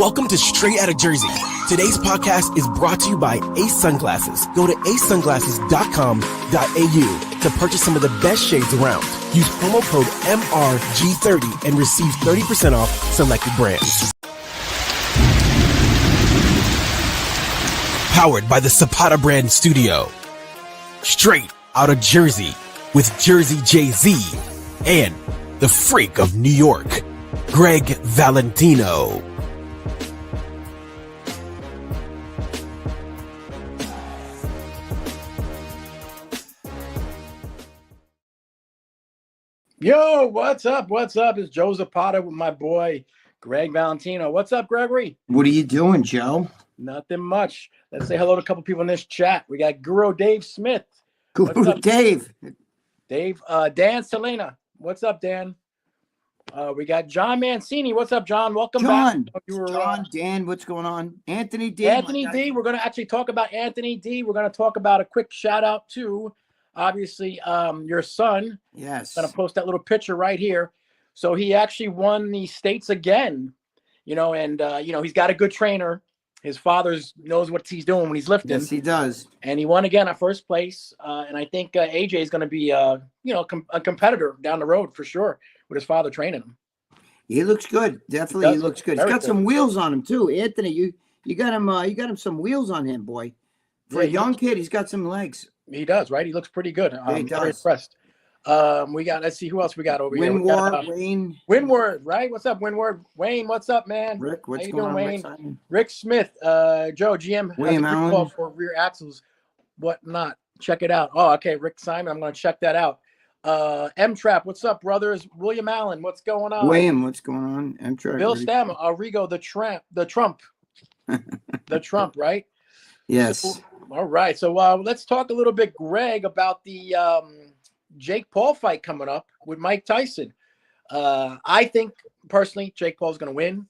Welcome to Straight Outta Jersey. Today's podcast is brought to you by Ace Sunglasses. Go to acesunglasses.com.au to purchase some of the best shades around. Use promo code MRG30 and receive 30% off selected brands. Powered by the Zapata brand studio. Straight Outta Jersey with Jersey Jay-Z and the Freak of New York, Gregg Valentino. Yo, what's up? What's up? It's Joe Zapata with my boy, Gregg Valentino. What's up, Gregory? What are you doing, Joe? Nothing much. Let's say hello to a couple people in this chat. We got Guru Dave Smith. Guru Dave. Dave. Dan Selena. What's up, Dan? We got Jon Mancini. What's up, John? Welcome back. John, Dan, what's going on? Anthony D. Anthony D. We're going to actually talk about Anthony D. We're going to talk about a quick shout out to, obviously, your son. Yes. I'm going to post that little picture right here. So he actually won the states again, and he's got a good trainer. His father knows what he's doing when he's lifting. Yes, he does. And he won again at first place. And I think AJ is going to be, a competitor down the road for sure with his father training him. He looks good. Definitely, he looks good. He's got some wheels on him too. Anthony, you got him. You got him some wheels on him, boy. For a young kid, he's got some legs. He does, right? He looks pretty good. I'm very impressed. Let's see who else we got over here. Wayne. Windward, right? What's up, Windward? Wayne, what's up, man? Rick, what's How you going doing, on? Wayne? Rick Smith, Joe, GM, William has a Allen. call for rear axles, whatnot. Check it out. Oh, okay, Rick Simon. I'm going to check that out. M-Trap, what's up, brothers? William Allen, what's going on? William, what's going on? M-Trap. Bill Stam, Rigo, the Trump, the Trump, right? Yes. So, all right. So let's talk a little bit, Greg, about the Jake Paul fight coming up with Mike Tyson. I think personally Jake Paul's going to win.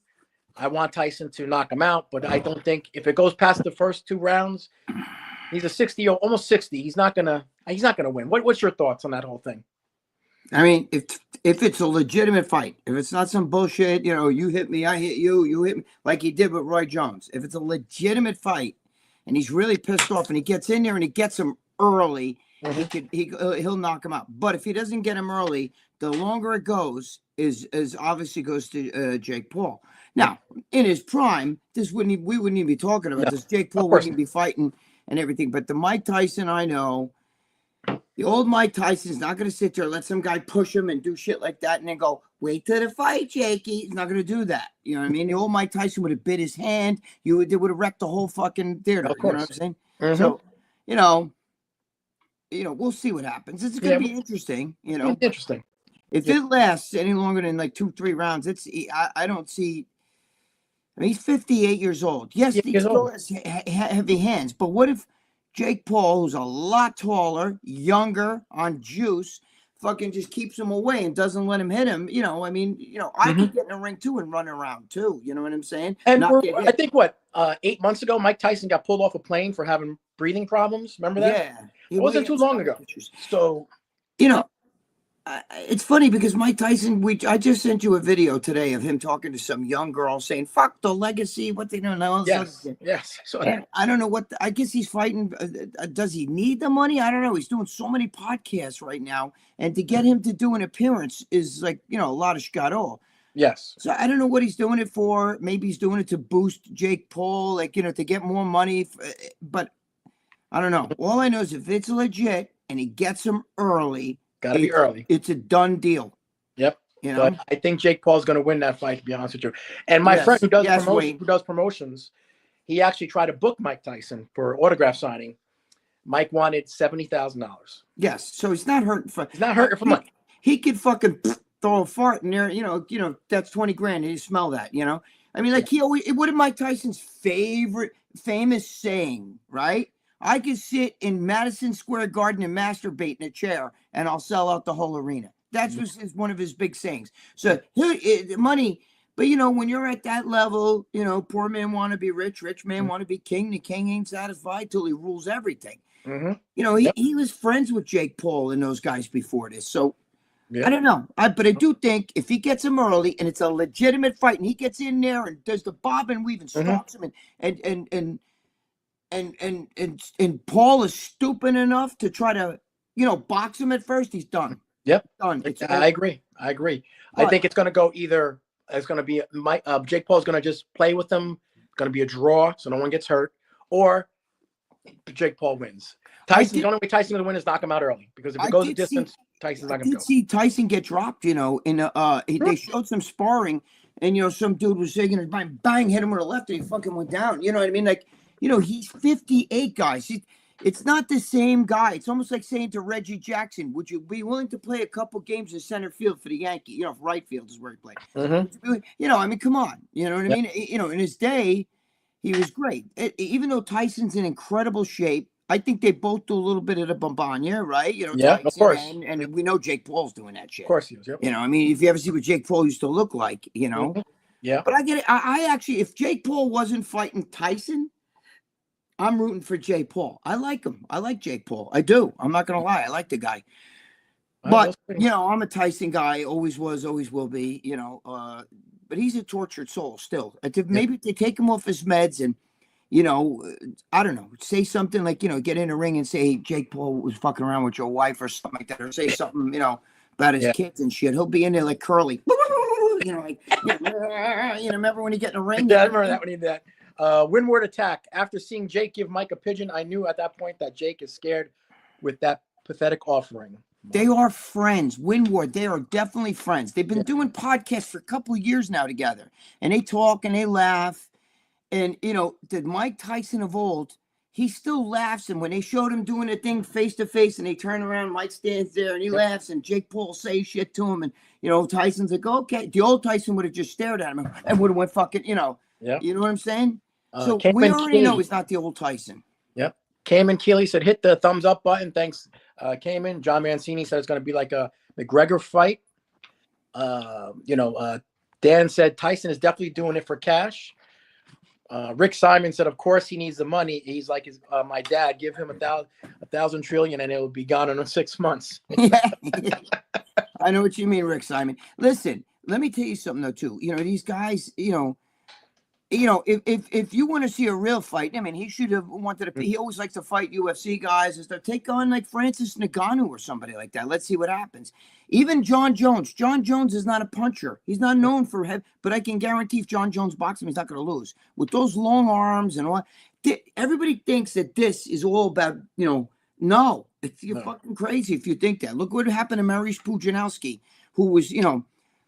I want Tyson to knock him out, but I don't think if it goes past the first two rounds, he's a 60, almost 60. He's not gonna win. What's your thoughts on that whole thing? I mean, if it's a legitimate fight, if it's not some bullshit, you hit me, I hit you, you hit me, like he did with Roy Jones. If it's a legitimate fight and he's really pissed off and he gets in there and he gets him early, he'll knock him out. But if he doesn't get him early, the longer it goes is obviously goes to Jake Paul. Now, in his prime, we wouldn't even be talking about this. Jake Paul wouldn't be fighting and everything. But the Mike Tyson I know, the old Mike Tyson's not going to sit there, let some guy push him and do shit like that, and then go, wait till the fight, Jakey. He's not going to do that. You know what I mean? The old Mike Tyson would have bit his hand. They would have wrecked the whole fucking theater. Of course. You know what I'm saying? Mm-hmm. So, we'll see what happens. It's going to be interesting. Interesting. If it lasts any longer than like 2-3 rounds, I don't see. I mean, he's 58 years old. Yes, he still has heavy hands. But what if Jake Paul, who's a lot taller, younger, on juice, fucking just keeps him away and doesn't let him hit him? I could get in the ring too and run around too. You know what I'm saying? And I think 8 months ago, Mike Tyson got pulled off a plane for having breathing problems. Remember that? Yeah. It wasn't too long ago. So, it's funny because Mike Tyson, I just sent you a video today of him talking to some young girl saying, fuck the legacy, what they don't know. Yes. So I don't know I guess he's fighting. Does he need the money? I don't know. He's doing so many podcasts right now. And to get him to do an appearance is like, a lot of schgaro. Yes. So I don't know what he's doing it for. Maybe he's doing it to boost Jake Paul, to get more money. But I don't know. All I know is if it's legit and he gets him early, got to be early. It's a done deal. Yep. But I think Jake Paul's going to win that fight, to be honest with you. And my friend who does promotions, he actually tried to book Mike Tyson for autograph signing. Mike wanted $70,000. Yes. So he's not hurting for. He's not hurting for money. He could fucking throw a fart in there. That's 20 grand. And you smell that. I mean, like what is Mike Tyson's famous saying, right? I could sit in Madison Square Garden and masturbate in a chair, and I'll sell out the whole arena. That's one of his big sayings. So money, but when you're at that level, poor man want to be rich, rich man want to be king. The king ain't satisfied till he rules everything. He was friends with Jake Paul and those guys before this. So Yeah. I don't know. But I do think if he gets him early and it's a legitimate fight and he gets in there and does the bob and weave and stalks him and Paul is stupid enough to try to, box him at first, he's done. Yep. Done. I agree. I think it's going to go either. It's going to be Jake Paul's going to just play with him. It's going to be a draw, so no one gets hurt, or Jake Paul wins. The only way Tyson's going to win is knock him out early, because if it goes a distance, Tyson's not going to go. I did see Tyson get dropped. They showed some sparring, and some dude was saying, bang, hit him with a left, and he fucking went down. You know what I mean? Like, he's 58, guys. It's not the same guy. It's almost like saying to Reggie Jackson, would you be willing to play a couple games in center field for the Yankees? Right field is where he played. Come on. You know what I mean? In his day, he was great. Even though Tyson's in incredible shape, I think they both do a little bit of the bombanya, right? Tyson, of course. And we know Jake Paul's doing that shit. Of course he is. Yep. If you ever see what Jake Paul used to look like, Yeah. But I get it. I actually, if Jake Paul wasn't fighting Tyson, I'm rooting for Jake Paul. I like him. I like Jake Paul. I do. I'm not going to lie. I like the guy. But, I'm a Tyson guy. Always was, always will be, but he's a tortured soul still. Maybe they take him off his meds and, I don't know, say something like, get in a ring and say, hey, Jake Paul was fucking around with your wife or something like that, or say something, about his kids and shit. He'll be in there like Curly. Remember when he get in a ring? Yeah, I remember that when he did that. Windward attack. After seeing Jake give Mike a pigeon, I knew at that point that Jake is scared with that pathetic offering. They are friends. Windward, they are definitely friends. They've been doing podcasts for a couple of years now together. And they talk and they laugh. And, the Mike Tyson of old, he still laughs. And when they showed him doing a thing face to face and they turn around, Mike stands there and he laughs and Jake Paul says shit to him. And, Tyson's like, okay. The old Tyson would have just stared at him and would have went fucking, You know what I'm saying? So we already know he's not the old Tyson. Yep. Cayman Keeley said, hit the thumbs up button. Thanks, Cayman. John Mancini said it's going to be like a McGregor fight. Dan said Tyson is definitely doing it for cash. Rick Simon said, of course he needs the money. He's like my dad. Give him $1,000 trillion and it will be gone in 6 months. Yeah. I know what you mean, Rick Simon. Listen, let me tell you something though too. These guys, if you want to see a real fight, I mean, he should have wanted to. He always likes to fight UFC guys and stuff. Take on like Francis Ngannou or somebody like that. Let's see what happens. Even John Jones. John Jones is not a puncher. He's not known for heavy, but I can guarantee if John Jones boxes him, he's not going to lose. With those long arms and all, everybody thinks that this is all about, no. You're fucking crazy if you think that. Look what happened to Mariusz Pudzianowski, who was,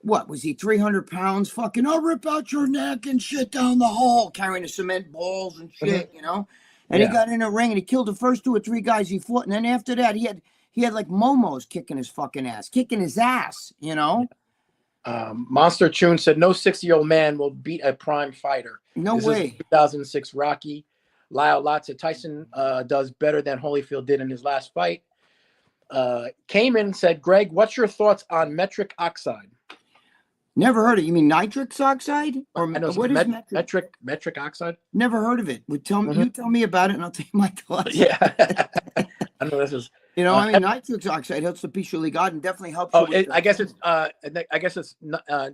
what was he, 300 pounds? Fucking, I'll rip out your neck and shit down the hall, carrying the cement balls and shit, And he got in a ring and he killed the first 2 or 3 guys he fought. And then after that, he had like Momos kicking his fucking ass, kicking his ass, Monster Tune said, no 60-year-old man will beat a prime fighter. No way. 2006 Rocky. Lyle Lott said Tyson does better than Holyfield did in his last fight. Cayman said, Greg, what's your thoughts on metric oxide? Never heard of it. You mean nitrous oxide? Or what is metric oxide? Never heard of it. You tell me about it and I'll tell you my thoughts. Yeah. I know this is nitrous oxide helps the peace really God and definitely helps. I guess it's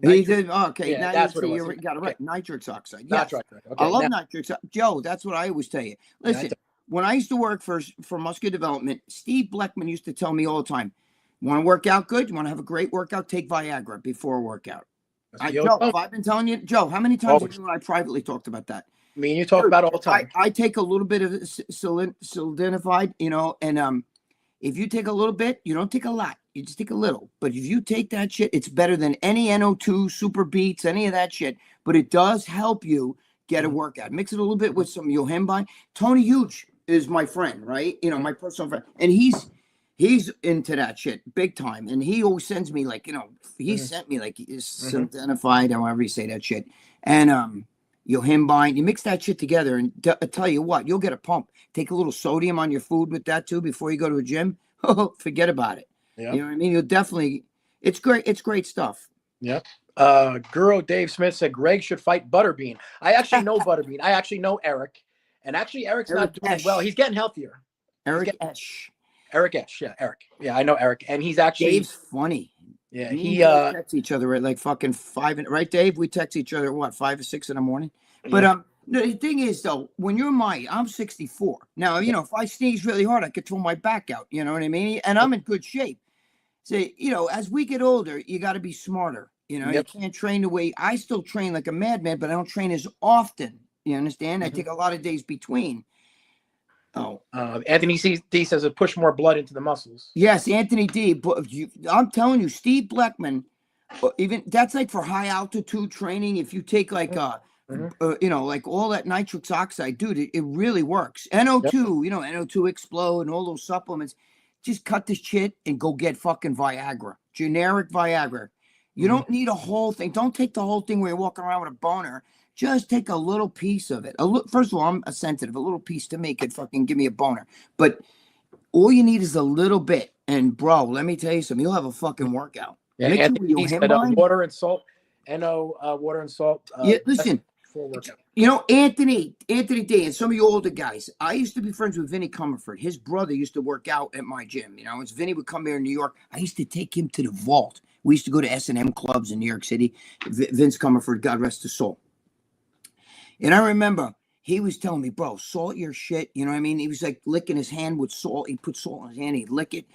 he did, okay. Yeah, now that's what you got it right. Okay. Nitrous oxide. Yes. That's right. Okay. I love nitrous. Joe, that's what I always tell you. Listen, when I used to work for muscular development, Steve Bleckman used to tell me all the time, you want to work out good? You want to have a great workout? Take Viagra before a workout. Joe, I've been telling you, Joe, how many times have you and I privately talked about that? Me and you talk about it all the time. I take a little bit of sildenafil, and if you take a little bit, you don't take a lot. You just take a little. But if you take that shit, it's better than any NO2, Super Beats, any of that shit. But it does help you get a workout. Mix it a little bit with some Yohimbai. Tony Huge is my friend, right? My personal friend. And he's into that shit big time. And he always sends me like, he sent me like sildenafil, however you say that shit. And Yohimbai, you mix that shit together and I tell you what, you'll get a pump. Take a little sodium on your food with that too before you go to a gym. Forget about it. Yep. You know what I mean? You'll definitely, it's great. It's great stuff. Yep. Guru Dave Smith said Greg should fight Butterbean. I actually know Butterbean. I actually know Eric. And actually Eric's not doing well. He's getting healthier. Eric Esch. Eric Esch. Yeah, Eric. Yeah, I know Eric. And he's actually. Dave's funny. Yeah, Me and he Dave text each other at like fucking 5, right, Dave? We text each other at what, 5 or 6 in the morning? But the thing is though, when you're I'm 64 now. You know, if I sneeze really hard, I could throw my back out. You know what I mean? And I'm in good shape. So you know, as we get older, you got to be smarter. You know, you can't train the way I still train like a madman, but I don't train as often. You understand? I take a lot of days between. Oh, Anthony D says it push more blood into the muscles. yes, Anthony D. But I'm telling you, Steve Blackman, even that's like for high altitude training. If you take like you know, like all that nitrous oxide, dude, it really works. NO2, you know, NO2 Explode and all those supplements. Just cut this shit and go get fucking Viagra, generic Viagra. You don't need a whole thing. Don't take the whole thing where you're walking around with a boner. Just take a little piece of it. First of all, I'm a sensitive. A little piece to me could fucking give me a boner. But all you need is a little bit. And bro, let me tell you something. You'll have a fucking workout. Yeah, Anthony said water and salt. Water and salt. Yeah, listen. You know, Anthony D, and some of you older guys. I used to be friends with Vinny Comerford. His brother used to work out at my gym. You know, as Vinny would come here in New York, I used to take him to the vault. We used to go to S&M clubs in New York City. Vince Comerford, God rest his soul. And I remember he was telling me, bro, salt your shit. You know what I mean? He was like licking his hand with salt. He'd put salt in his hand, he'd lick it.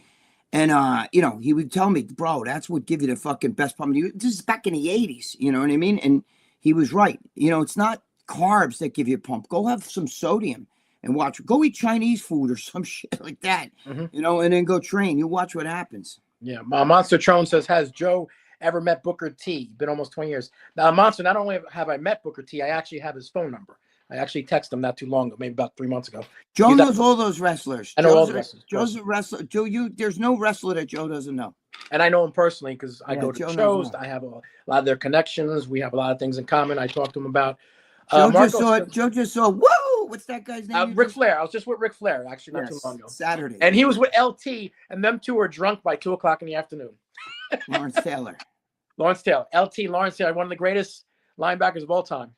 And, you know, he would tell me, bro, that's what give you the fucking best pump. This is back in the 80s. You know what I mean? And he was right. You know, it's not carbs that give you a pump. Go have some sodium and watch. Go eat Chinese food or some shit like that, you know, and then go train. You watch what happens. Yeah. Monster Trone says, has Joe ever met Booker T? Been almost 20 years. Now, Monster, not only have I met Booker T, I actually have his phone number. I actually texted him not too long ago, maybe about 3 months ago. Joe knows all those wrestlers. I know all the wrestlers. Joe's a wrestler. Joe, there's no wrestler that Joe doesn't know. And I know him personally because I go to shows. I have a lot of their connections. We have a lot of things in common. I talked to him about. Joe just saw, whoa, what's that guy's name? Ric Flair. I was just with Ric Flair, actually, not too long ago. Saturday. And he was with LT, and them two were drunk by 2 o'clock in the afternoon. Lawrence Taylor. Lawrence Taylor. Lawrence Taylor, one of the greatest linebackers of all time.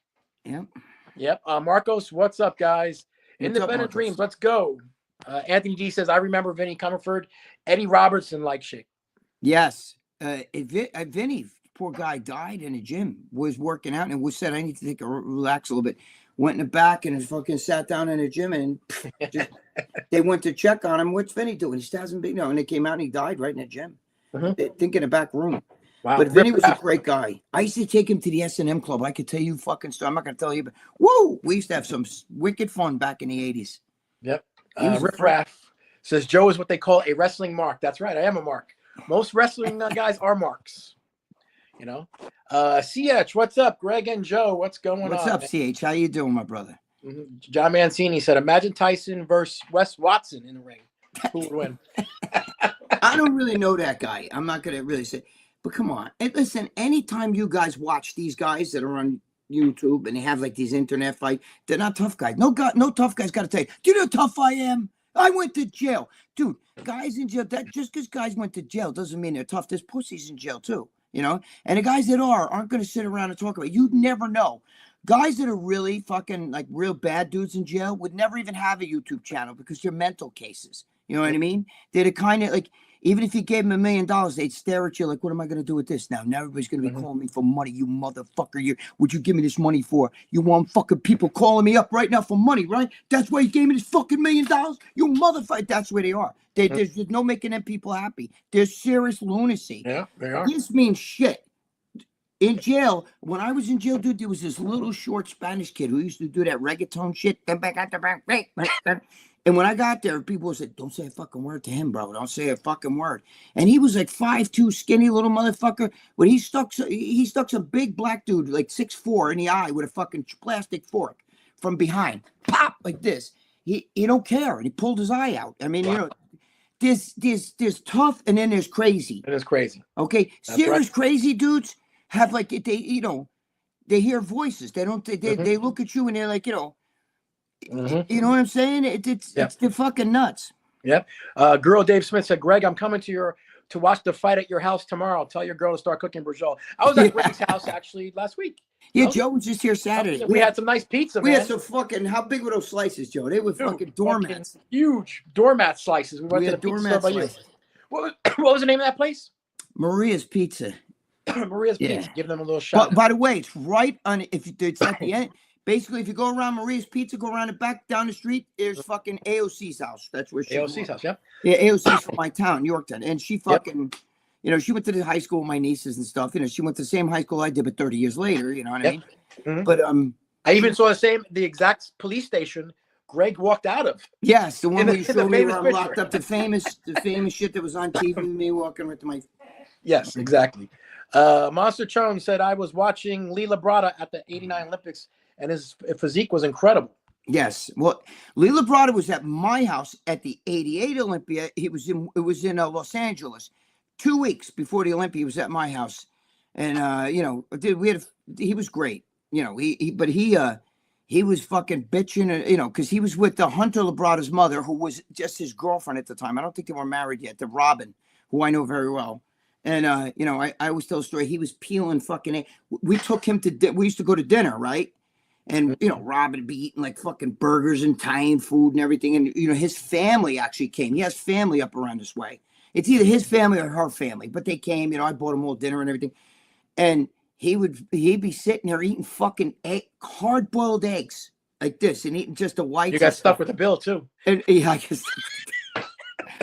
Yep. Marcos, what's up, guys? Independent Dreams, let's go. Anthony D says, I remember Vinny Comerford, Eddie Robertson like shit. Yes. Vinny, poor guy, died in a gym, was working out, and said, I need to relax a little bit. Went in the back and fucking sat down in the gym, and they went to check on him. What's Vinny doing? He hasn't been, and they came out and he died right in the gym. I think in the back room. Wow. But Vinny was a great guy. I used to take him to the S&M club. I could tell you fucking story. I'm not going to tell you, but whoa, we used to have some wicked fun back in the 80s. Yep. Riff Raff says, Joe is what they call a wrestling mark. That's right. I am a mark. Most wrestling guys are marks. You know? CH, what's up? Greg and Joe, what's going on? What's up, CH? How you doing, my brother? Jon Mancini said, imagine Tyson versus Wes Watson in the ring. Who would win? I don't really know that guy. I'm not going to really say. But come on. And listen, anytime you guys watch these guys that are on YouTube and they have like these internet fights, they're not tough guys. No tough guys got to tell you, do you know how tough I am? I went to jail. Dude, guys in jail, just because guys went to jail doesn't mean they're tough. There's pussies in jail too, you know? And the guys that aren't going to sit around and talk about it. You'd never know. Guys that are really fucking like real bad dudes in jail would never even have a YouTube channel because they're mental cases. You know what I mean? They're the kind of like, even if you gave them $1 million, they'd stare at you like, what am I going to do with this now? Now everybody's going to be calling me for money, you motherfucker. What'd you give me this money for? You want fucking people calling me up right now for money, right? That's why you gave me this fucking $1 million? You motherfucker. That's where they are. There's no making them people happy. There's serious lunacy. Yeah, they are. This means shit. In jail, when I was in jail, dude, there was this little short Spanish kid who used to do that reggaeton shit. And when I got there, people said, don't say a fucking word to him, bro. Don't say a fucking word. And he was like 5'2", skinny little motherfucker. When he stuck some big black dude, like 6'4", in the eye with a fucking plastic fork from behind. Pop, like this. He don't care. And he pulled his eye out. I mean, you know, there's tough and then there's crazy. It is crazy. Okay? That's serious crazy dudes have like, they they hear voices. They don't, they look at you and they're like, you know what I'm saying? It's the fucking nuts. Yep. Girl Dave Smith said, Greg, I'm coming to watch the fight at your house tomorrow. Tell your girl to start cooking brajol. I was at Greg's house actually last week. Yeah, Joe was just here Saturday. We had some nice pizza, We had some fucking, how big were those slices, Joe? They were fucking doormats. Huge doormat slices. We went to the doormat slices. What was the name of that place? Maria's Pizza. Maria's Yeah. Pizza. Give them a little shot. But by the way, it's right on. It's at the end. Basically, if you go around Maria's Pizza, go around the back down the street, there's fucking AOC's house. That's where she AOC's house, yep. Yeah, AOC's from my town, Yorktown. And she fucking, you know, she went to the high school with my nieces and stuff. You know, she went to the same high school I did, but 30 years later, you know what I mean? Mm-hmm. But I even saw the exact police station Greg walked out of. yes, the one where you showed me where I'm picture. locked up, the famous shit that was on TV with me walking with my. Yes, exactly. Monster Chone said, I was watching Lee Labrada at the 89 Olympics and his physique was incredible. Yes. Well, Lee Labrada was at my house at the 88 Olympia. It was in Los Angeles. 2 weeks before the Olympia, he was at my house. And, you know, he was great. You know, he was fucking bitching, you know, because he was with the Hunter Labrada's mother, who was just his girlfriend at the time. I don't think they were married yet. The Robin, who I know very well. And, you know, I always tell a story. He was peeling fucking. We took him to, we used to go to dinner, right? And, you know, Robin would be eating like fucking burgers and Thai food and everything. And, you know, his family actually came. He has family up around this way. It's either his family or her family. But they came, you know, I bought him all dinner and everything. And he'd be sitting there eating fucking hard-boiled eggs like this and eating just the whites. You got stuck with the bill, too. And, yeah, I guess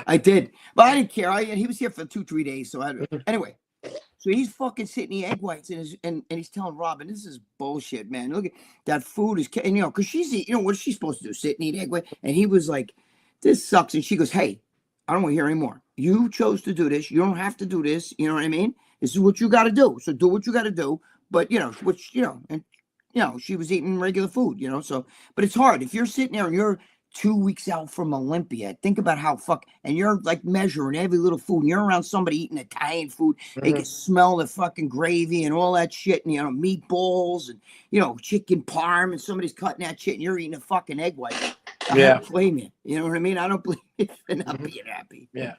I did. But I didn't care. He was here for 2-3 days. So anyway. So he's fucking sitting the egg whites and he's telling Robin, this is bullshit, man. Look at that food is, and you know, because she's, you know, what is she supposed to do? Sit and eat egg white? And he was like, this sucks. And she goes, hey, I don't want to hear anymore. You chose to do this. You don't have to do this. You know what I mean? This is what you got to do. So do what you got to do. But, you know, which, you know, and, you know, she was eating regular food, you know, so, but it's hard. If you're sitting there and you're 2 weeks out from Olympia, think about how and you're like measuring every little food and you're around somebody eating Italian food. They can smell the fucking gravy and all that shit and, you know, meatballs and, you know, chicken parm and somebody's cutting that shit and you're eating a fucking egg white. I don't blame you. You know what I mean? I don't blame you for not being happy. Yeah.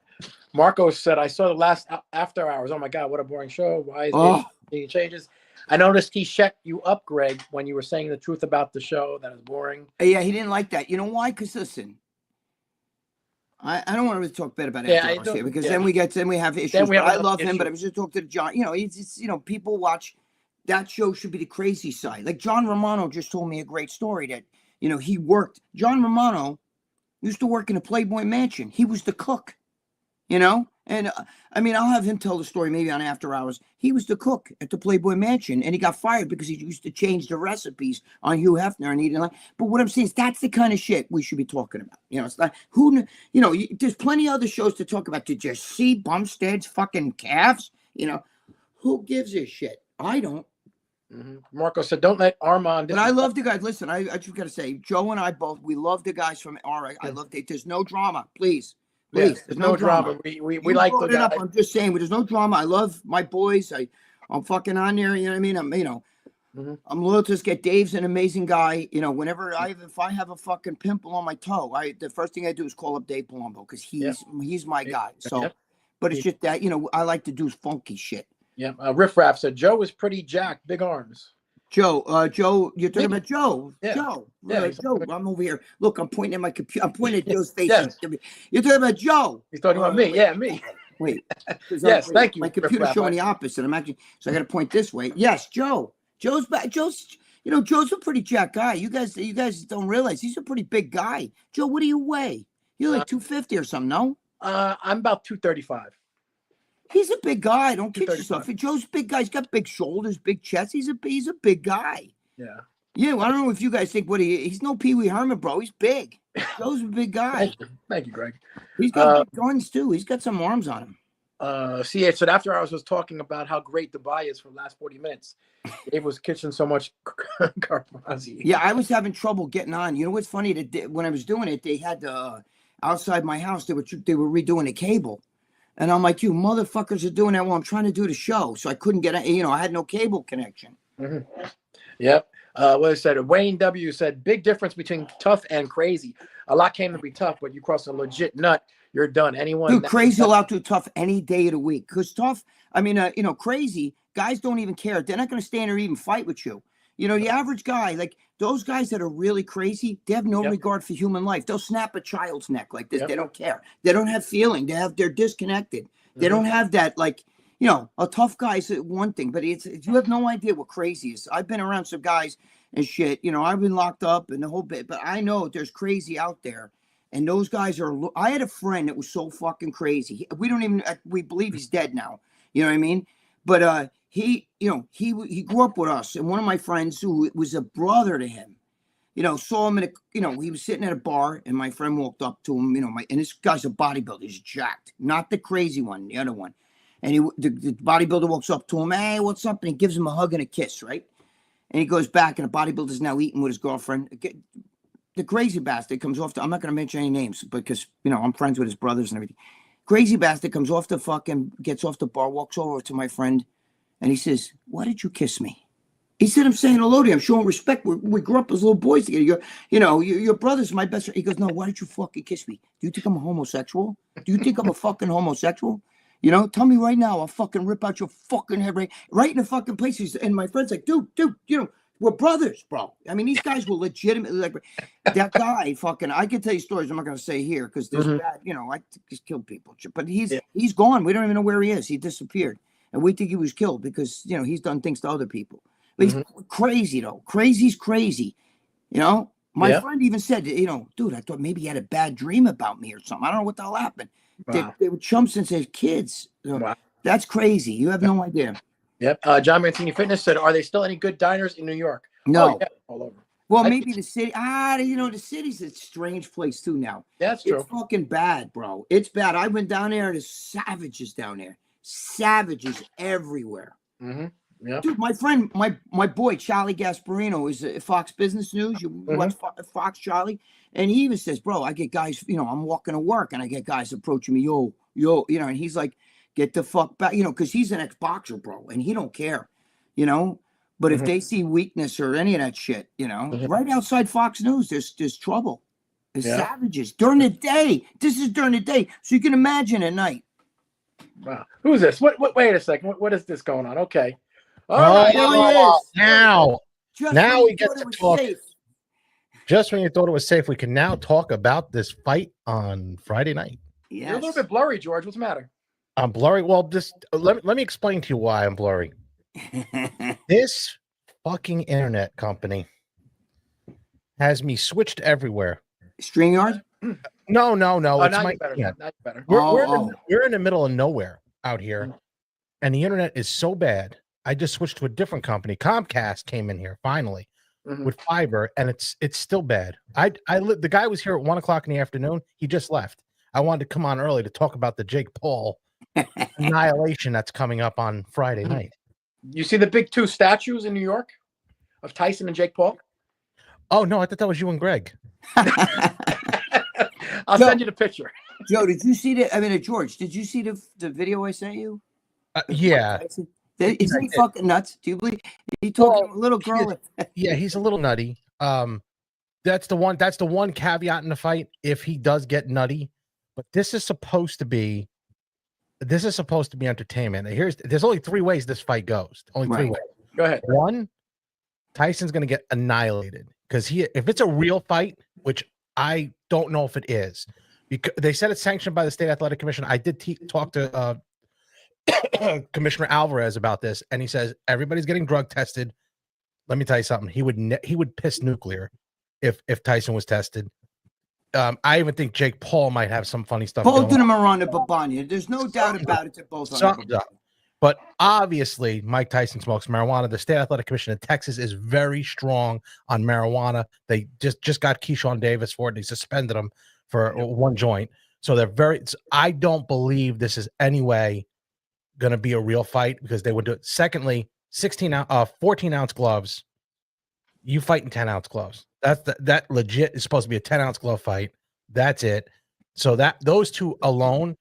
Marco said, I saw the last After Hours. Oh my God, what a boring show. Why is it changes? I noticed he shut you up, Greg, when you were saying the truth about the show. That is boring. Yeah, he didn't like that. You know why? Because listen, I don't want to really talk bad about After Hours here because then we have issues. I love him, but I was just talking to John. You know, it's you know, people watch that show should be the crazy side. Like John Romano just told me a great story that, you know, John Romano used to work in a Playboy Mansion. He was the cook, you know? And I mean, I'll have him tell the story maybe on After Hours. He was the cook at the Playboy Mansion, and he got fired because he used to change the recipes on Hugh Hefner, and he didn't like. But what I'm saying is that's the kind of shit we should be talking about. You know, it's not you know, there's plenty of other shows to talk about. Did you see Bumstead's fucking calves? You know, who gives a shit? I don't. Marco said, don't let Armand. But I love the guys. Listen, I just got to say, Joe and I both, we love the guys from RA. I love it. There's no drama, please. Please, there's no drama. We like it up. I'm just saying, there's no drama. I love my boys. I'm fucking on there. You know what I mean? I'm, you know, I'm loyal to this guy. Dave's an amazing guy. You know, whenever if I have a fucking pimple on my toe, the first thing I do is call up Dave Palumbo because he's my guy. So, but it's just that, you know, I like to do funky shit. Yeah. Riff Raff said Joe is pretty jacked, big arms. Joe, you're talking about Joe. Yeah. Joe. Yeah, Joe. I'm over here. Look, I'm pointing at my computer. I'm pointing at Joe's face. Yes. You're talking about Joe. He's talking about me. Yeah, me. Wait. Yes, thank you. My computer's showing the opposite. I'm actually, so I got to point this way. Yes, Joe. Joe's back. You know, Joe's a pretty jack guy. You guys don't realize he's a pretty big guy. Joe, what do you weigh? You're like 250 or something, no? I'm about 235. He's a big guy. Don't kid yourself. Joe's a big guy. He's got big shoulders, big chest. He's a big guy. Yeah. Yeah. Well, I don't know if you guys think he's no Pee Wee Herman, bro. He's big. Joe's a big guy. Thank you, Greg. He's got big guns too. He's got some arms on him. CH said After Hours was talking about how great Dubai is for the last 40 minutes. It was kitchen so much carpazzi. Yeah, I was having trouble getting on. You know what's funny? That when I was doing it, they had outside my house. They were redoing the cable. And I'm like, you motherfuckers are doing that while I'm trying to do the show. So I couldn't get, you know, I had no cable connection. Yep. What I said, Wayne W. said, big difference between tough and crazy. A lot came to be tough, but you cross a legit nut, you're done. Anyone. Dude, crazy allowed to tough any day of the week. Because tough, I mean, you know, crazy, guys don't even care. They're not going to stand or even fight with you. You know, the average guy, like those guys that are really crazy, they have no regard for human life. They'll snap a child's neck like this. They don't care. They don't have feeling. They're disconnected. They don't have that, like, you know, a tough guy's one thing, but you have no idea what crazy is. I've been around some guys and shit. You know, I've been locked up and the whole bit, but I know there's crazy out there. And those guys are. I had a friend that was so fucking crazy. We don't even. We believe he's dead now. You know what I mean? But he, you know, he grew up with us, and one of my friends who was a brother to him, you know, saw him in a. You know, he was sitting at a bar, and my friend walked up to him. You know, and this guy's a bodybuilder. He's jacked, not the crazy one, the other one. And the bodybuilder walks up to him. Hey, what's up? And he gives him a hug and a kiss, right? And he goes back, and the bodybuilder's now eating with his girlfriend. The crazy bastard comes off I'm not going to mention any names because, you know, I'm friends with his brothers and everything. Crazy bastard comes off gets off the bar, walks over to my friend, and he says, why did you kiss me? He said, I'm saying hello to you. I'm showing respect. We grew up as little boys together. Your brother's my best friend. He goes, no, why did you fucking kiss me? Do you think I'm a homosexual? Do you think I'm a fucking homosexual? You know, tell me right now. I'll fucking rip out your fucking head right in the fucking place. And my friend's like, dude, you know, we're brothers, bro. I mean, these guys were legitimately like that guy. Fucking, I can tell you stories. I'm not gonna say here because there's bad. You know, I just killed people, but he's gone. We don't even know where he is. He disappeared, and we think he was killed because you know he's done things to other people. But he's crazy though. Crazy's crazy. You know, my friend even said, you know, dude, I thought maybe he had a bad dream about me or something. I don't know what the hell happened. Wow. They were chumps since they were kids. Wow. That's crazy. You have no idea. Yep. Jon Mancini Fitness said, are there still any good diners in New York? No. Oh, yeah, all over. Well, maybe the city. You know, the city's a strange place too now. That's true. It's fucking bad, bro. It's bad. I went down there. There's savages down there. Savages everywhere. Yeah. Dude, my friend, my boy, Charlie Gasparino, is at Fox Business News. You watch Fox, Charlie? And he even says, bro, I get guys, you know, I'm walking to work and I get guys approaching me, yo, you know, and he's like, get the fuck back, you know, because he's an ex-boxer, bro, and he don't care, you know. But if they see weakness or any of that shit, you know, right outside Fox News, there's trouble. There's savages during the day. This is during the day, so you can imagine at night. Wow, who's this? Wait a second. What is this going on? Okay. Now we get to talk. Just when you thought it was safe, we can now talk about this fight on Friday night. Yes. You're a little bit blurry, George. What's the matter? I'm blurry. Well, just let me explain to you why I'm blurry. This fucking internet company has me switched everywhere. StreamYard? No. It's not my better. Not better. We're in the middle of nowhere out here, and the internet is so bad. I just switched to a different company. Comcast came in here finally with fiber, and it's still bad. The guy was here at 1 o'clock in the afternoon. He just left. I wanted to come on early to talk about the Jake Paul annihilation that's coming up on Friday night. You see the big two statues in New York of Tyson and Jake Paul? Oh no, I thought that was you and Greg. I'll send you the picture. Joe, did you see George, did you see the video I sent you? Yeah. Isn't he fucking nuts? Do you believe he told a little girl? Yeah, he's a little nutty. That's the one caveat in the fight if he does get nutty. But this is supposed to be entertainment. There's only 3 ways this fight goes. Only 3 ways. Go ahead. 1, Tyson's going to get annihilated because if it's a real fight, which I don't know if it is, because they said it's sanctioned by the State Athletic Commission. I did talk to Commissioner Alvarez about this, and he says everybody's getting drug tested. Let me tell you something. He would piss nuclear if Tyson was tested. I even think Jake Paul might have some funny stuff. Both of them are on the Babanya. There's no doubt about it. They're both on the Babanya. But obviously, Mike Tyson smokes marijuana. The State Athletic Commission in Texas is very strong on marijuana. They just got Keyshawn Davis for it. They suspended him for 1 joint. So they're I don't believe this is any way going to be a real fight because they would do it. Secondly, 14-ounce gloves. You fight in 10-ounce gloves. That legit is supposed to be a 10-ounce glove fight. That's it. So those 2 alone.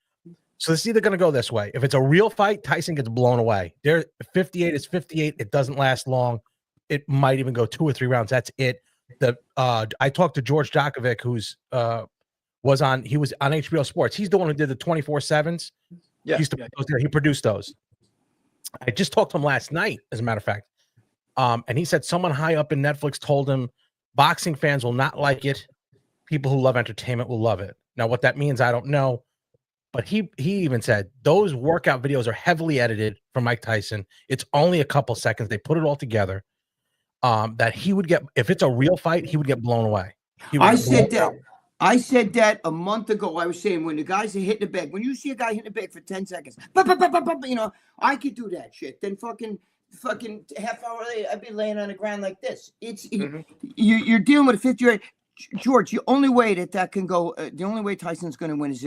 So it's either going to go this way. If it's a real fight, Tyson gets blown away. 58 is 58. It doesn't last long. It might even go 2 or 3 rounds. That's it. I talked to George Djokovic, who's was on HBO Sports. He's the one who did the 24/7s. Yeah, he produced those. I just talked to him last night, as a matter of fact. And he said someone high up in Netflix told him boxing fans will not like it. People who love entertainment will love it. Now, what that means, I don't know. But he even said those workout videos are heavily edited for Mike Tyson. It's only a couple seconds. They put it all together. That he would get, if it's a real fight, he would get blown away. I said that a month ago. I was saying when the guys are hitting the bag, when you see a guy hitting the bag for 10 seconds, you know, I could do that shit. Then fucking half hour later, I'd be laying on the ground like this. It's you're dealing with a 50-year-old. George, the only way that can go, the only way Tyson's going to win is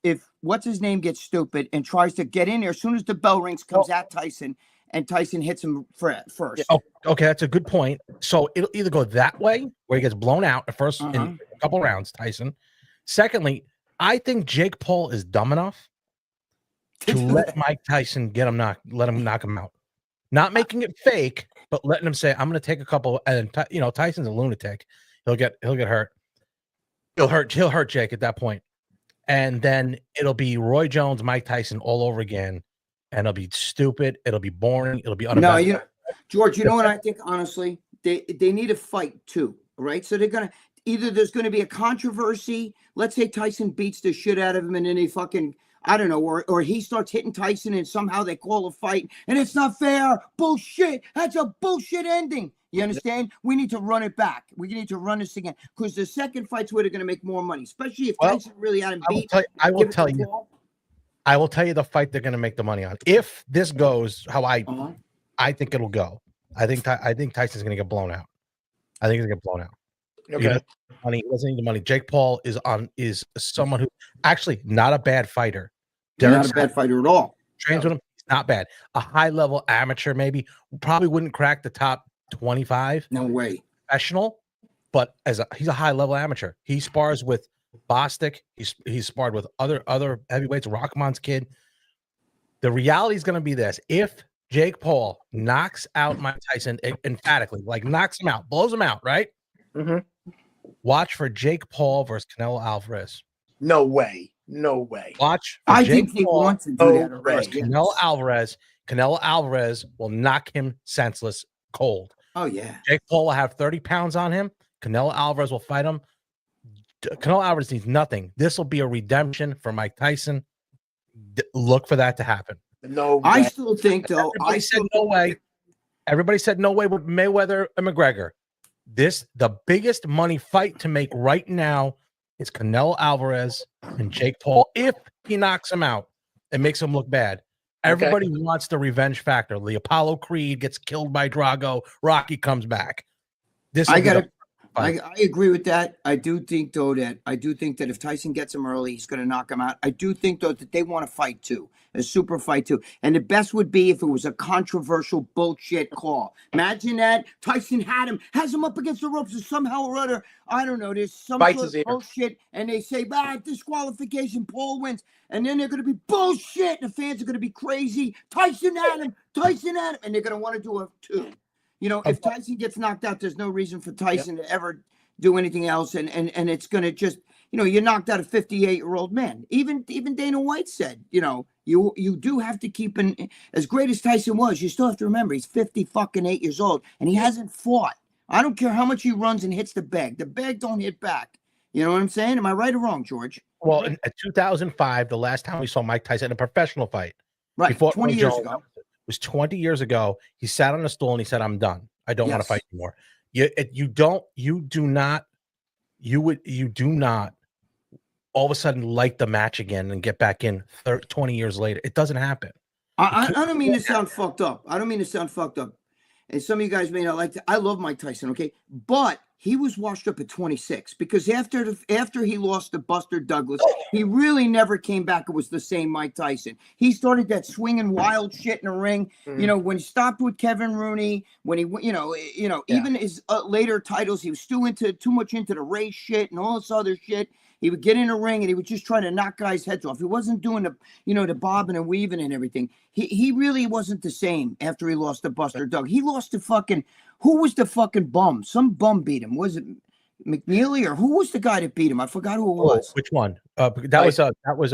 if what's his name gets stupid and tries to get in there as soon as the bell rings, comes at Tyson, and Tyson hits him first. Oh, okay, that's a good point. So it'll either go that way, where he gets blown out the first in a couple rounds, Tyson. Secondly, I think Jake Paul is dumb enough to let Mike Tyson let him knock him out. Not making it fake, but letting him say, "I'm going to take a couple." And you know, Tyson's a lunatic. He'll get hurt. He'll hurt Jake at that point. And then it'll be Roy Jones, Mike Tyson all over again. And it'll be stupid. It'll be boring. It'll be uneventful. No, George, you know what I think? Honestly, they need a fight too, right? So they're going to, either there's going to be a controversy. Let's say Tyson beats the shit out of him and then they fucking, I don't know, or he starts hitting Tyson and somehow they call a fight and it's not fair. Bullshit. That's a bullshit ending. You understand? We need to run it back. We need to run this again because the second fight's where they're going to make more money, especially if Tyson really had him beat. I will tell you the fight they're going to make the money on. If this goes how I think it'll go, I think Tyson's going to get blown out. I think he's going to get blown out. Okay. He doesn't need the money. Jake Paul is someone who actually not a bad fighter. Not a bad fighter at all. Trains with him. He's not bad. A high level amateur, maybe probably wouldn't crack the top 25. No way. Professional, but he's a high level amateur. He spars with Bostic. He's sparred with other heavyweights. Rockman's kid. The reality is going to be this: if Jake Paul knocks out Mike Tyson emphatically, like knocks him out, blows him out, right? Watch for Jake Paul versus Canelo Alvarez. No way. No way. Watch. I think he wants to do that already. Canelo Alvarez. Canelo Alvarez will knock him senseless cold. Oh, yeah. Jake Paul will have 30 pounds on him. Canelo Alvarez will fight him. Canelo Alvarez needs nothing. This will be a redemption for Mike Tyson. Look for that to happen. No way. I still think, though. Everybody said no way. Everybody said no way with Mayweather and McGregor. The biggest money fight to make right now is Canelo Alvarez and Jake Paul. If he knocks him out and makes him look bad. Everybody wants the revenge factor. The Apollo Creed gets killed by Drago. Rocky comes back. I agree with that. I do think that if Tyson gets him early, he's going to knock him out. I do think, though, that they want to fight too, a super fight too. And the best would be if it was a controversial bullshit call. Imagine that Tyson has him up against the ropes, and somehow or other, I don't know, there's some sort of bullshit, and they say, disqualification, Paul wins. And then they're going to be bullshit, and the fans are going to be crazy. Tyson had him, and they're going to want to do a two. You know, if Tyson gets knocked out, there's no reason for Tyson to ever do anything else. And it's going to just, you know, you knocked out a 58-year-old man. Even Dana White said, you know, you do have to keep as great as Tyson was, you still have to remember he's 58 years old and he hasn't fought. I don't care how much he runs and hits the bag. The bag don't hit back. You know what I'm saying? Am I right or wrong, George? Well, in 2005, the last time we saw Mike Tyson in a professional fight, right, 20 years ago. It was 20 years ago. He sat on a stool and he said, "I'm done. I don't want to fight anymore." You do not all of a sudden light the match again and get back in 20 years later. It doesn't happen. I don't mean to sound fucked up. And some of you guys may not like that. I love Mike Tyson, okay? But he was washed up at 26 because after he lost to Buster Douglas, he really never came back. It was the same Mike Tyson. He started that swinging wild shit in the ring. You know, when he stopped with Kevin Rooney, when he, even his later titles, he was still too much into the race shit and all this other shit. He would get in a ring and he would just try to knock guys' heads off. He wasn't doing the bobbing and weaving and everything. He really wasn't the same after he lost to Buster Doug. He lost to who was the fucking bum? Some bum beat him. Was it McNeely or who was the guy that beat him? I forgot who it was. Which one? That was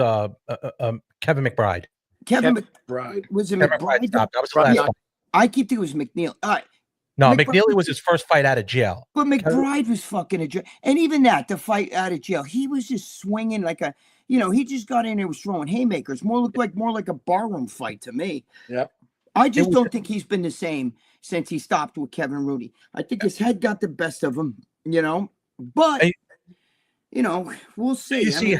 Kevin McBride. Kevin McBride. Was it McBride? That was the last one. I keep thinking it was McNeil. All right. No, McNeely was his first fight out of jail. But McBride was fucking a jail. And even that, the fight out of jail, he was just swinging like a, he just got in there, was throwing haymakers. Looked more like a barroom fight to me. Yep. I just don't think he's been the same since he stopped with Kevin Rooney. I think his head got the best of him, But, we'll see. You see,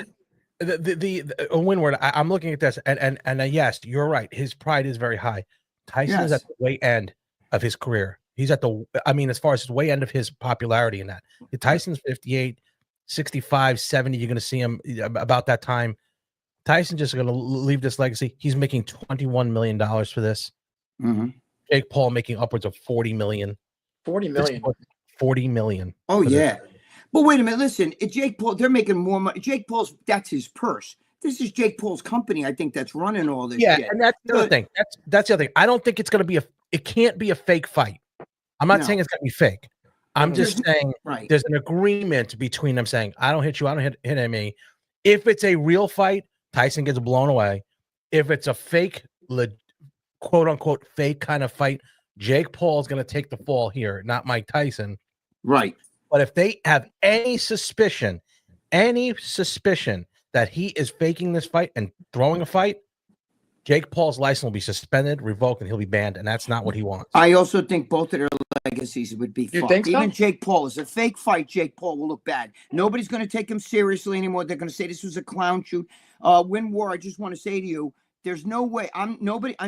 the Windward, I'm looking at this, and yes, you're right. His pride is very high. Tyson is at the way end of his career. He's at as far as his way end of his popularity in that. Tyson's 58, 65, 70. You're going to see him about that time. Tyson's just going to leave this legacy. He's making $21 million for this. Mm-hmm. Jake Paul making upwards of $40 million. $40 million. Oh, yeah. But wait a minute. Listen, Jake Paul, they're making more money. Jake Paul's, that's his purse. This is Jake Paul's company, I think, that's running all this shit. And that's the other thing. That's the other thing. I don't think it's going to be it can't be a fake fight. I'm not saying it's going to be fake. I'm just saying there's an agreement between them saying, I don't hit you, I don't hit me. If it's a real fight, Tyson gets blown away. If it's a fake, quote unquote, fake kind of fight, Jake Paul is going to take the fall here, not Mike Tyson. Right. But if they have any suspicion that he is faking this fight and throwing a fight, Jake Paul's license will be suspended, revoked, and he'll be banned, and that's not what he wants. I also think both of their legacies would be fucked. Think so? Even Jake Paul is a fake fight. Jake Paul will look bad. Nobody's going to take him seriously anymore. They're going to say this was a clown shoot. Win War, I just want to say to you, there's no way.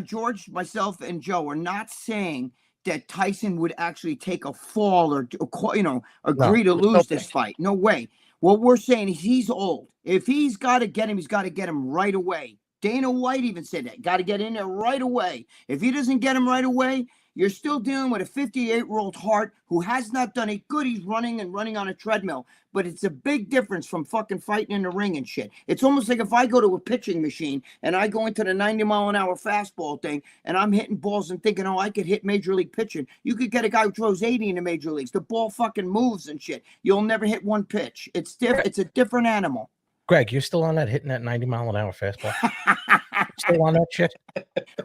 George, myself, and Joe are not saying that Tyson would actually take a fall or agree to lose this fight. No way. What we're saying is he's old. If he's got to get him, he's got to get him right away. Dana White even said that. Got to get in there right away. If he doesn't get him right away, you're still dealing with a 58-year-old Hart who has not done it good. He's running on a treadmill. But it's a big difference from fucking fighting in the ring and shit. It's almost like if I go to a pitching machine and I go into the 90-mile-an-hour fastball thing and I'm hitting balls and thinking, I could hit major league pitching. You could get a guy who throws 80 in the major leagues. The ball fucking moves and shit. You'll never hit one pitch. It's different. It's a different animal. Greg, you're still on that hitting that 90-mile-an-hour fastball? Still on that shit?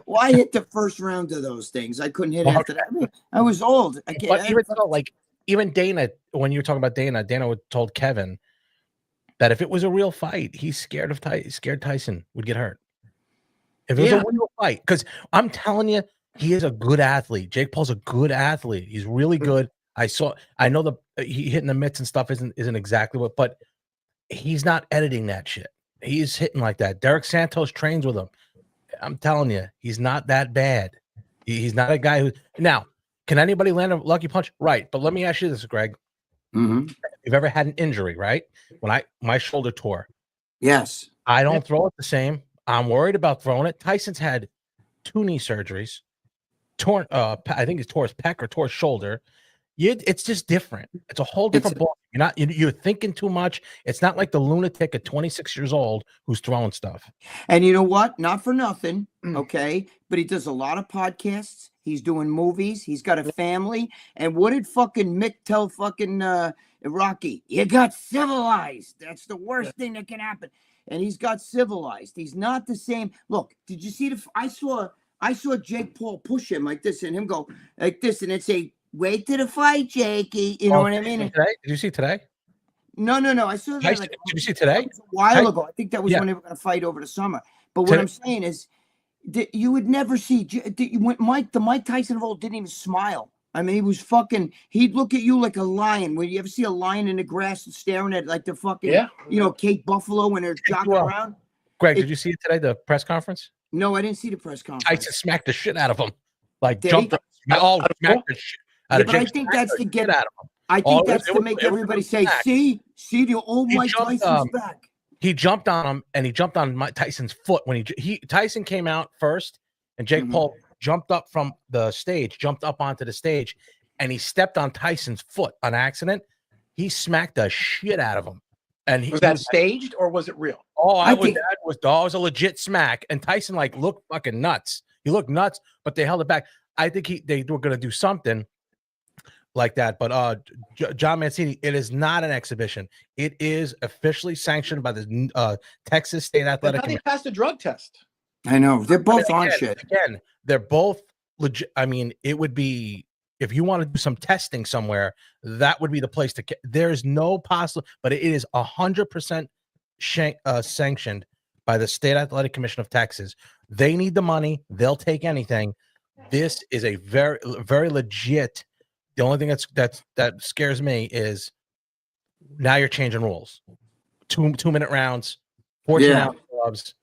Well, I hit the first round of those things. I couldn't hit after that. I was old. Even Dana, when you were talking about Dana told Kevin that if it was a real fight, he's scared Tyson would get hurt. If it was a real fight, because I'm telling you, he is a good athlete. Jake Paul's a good athlete. He's really good. I know he hitting the mitts and stuff isn't exactly what, but he's not editing that shit. He's hitting like that. Derek Santos trains with him. I'm telling you, he's not that bad. He's not a guy who now. Can anybody land a lucky punch? Right. But let me ask you this, Greg. Mm-hmm. You've ever had an injury, right? When my shoulder tore. Yes. I don't throw it the same. I'm worried about throwing it. Tyson's had 2 knee surgeries. I think it's tore his pec or tore his shoulder. It's just different. It's a whole different ball. You're thinking too much. It's not like the lunatic at 26 years old who's throwing stuff. And you know what? Not for nothing, okay? But he does a lot of podcasts. He's doing movies. He's got a family. And what did fucking Mick tell fucking Rocky? You got civilized. That's the worst thing that can happen. And he's got civilized. He's not the same. Look, did you see I saw Jake Paul push him like this and him go like this and then say, wait to the fight, Jakey. You know what I mean? Today? Did you see today? No. I saw that. Did you see today? A while ago. I think that was when they were going to fight over the summer. But what I'm saying is that you would never see the Mike Tyson of old didn't even smile. I mean, he'd look at you like a lion. When you ever see a lion in the grass staring at like the fucking, Cape Buffalo when they're jogging around? Greg, did you see it today, the press conference? No, I didn't see the press conference. Tyson smacked the shit out of him. Like jumped up. Smacked the shit. But I think that's to get out of him. I think that's to make everybody say, see, the old Mike Tyson's back. He jumped on him, and he jumped on Mike Tyson's foot when Tyson came out first, and Jake Paul jumped up from the stage, jumped up onto the stage, and he stepped on Tyson's foot on accident. He smacked the shit out of him. And was that staged or was it real? That was a legit smack. And Tyson looked fucking nuts. He looked nuts, but they held it back. I think they were going to do something like that, but Jon Mancini, it is not an exhibition. It is officially sanctioned by the Texas State Athletic Commission. They passed a drug test. I know they're both on shit. Again, they're both legit. I mean, it would be if you want to do some testing somewhere, that would be the place to get. There's no possible, but it is 100% sanctioned by the State Athletic Commission of Texas. They need the money. They'll take anything. This is a very, very legit. The only thing that scares me is now you're changing rules. 2-minute rounds, 14-ounce gloves.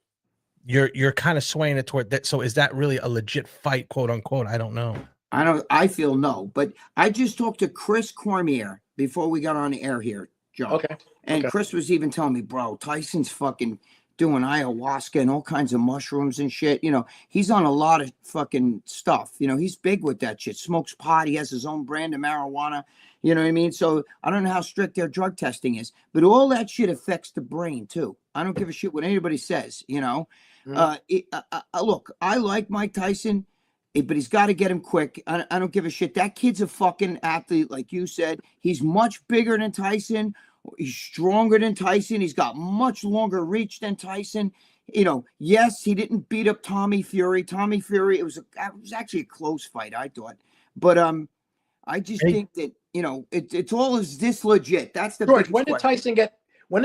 You're kind of swaying it toward that. So is that really a legit fight, quote unquote? I don't know. I feel no, but I just talked to Chris Cormier before we got on the air here, John. Okay. And Chris was even telling me, bro, Tyson's fucking doing ayahuasca and all kinds of mushrooms and shit. You know, he's on a lot of fucking stuff. You know, he's big with that shit. Smokes pot. He has his own brand of marijuana. You know what I mean? So I don't know how strict their drug testing is, but all that shit affects the brain too. I don't give a shit what anybody says, you know? Look, I like Mike Tyson, but he's got to get him quick. I don't give a shit. That kid's a fucking athlete, like you said. He's much bigger than Tyson. He's stronger than Tyson. He's got much longer reach than Tyson. You know, yes, he didn't beat up Tommy Fury. Tommy Fury, it was actually a close fight, I thought. But I just think that, you know, it's all is this legit. That's the George, biggest when did question.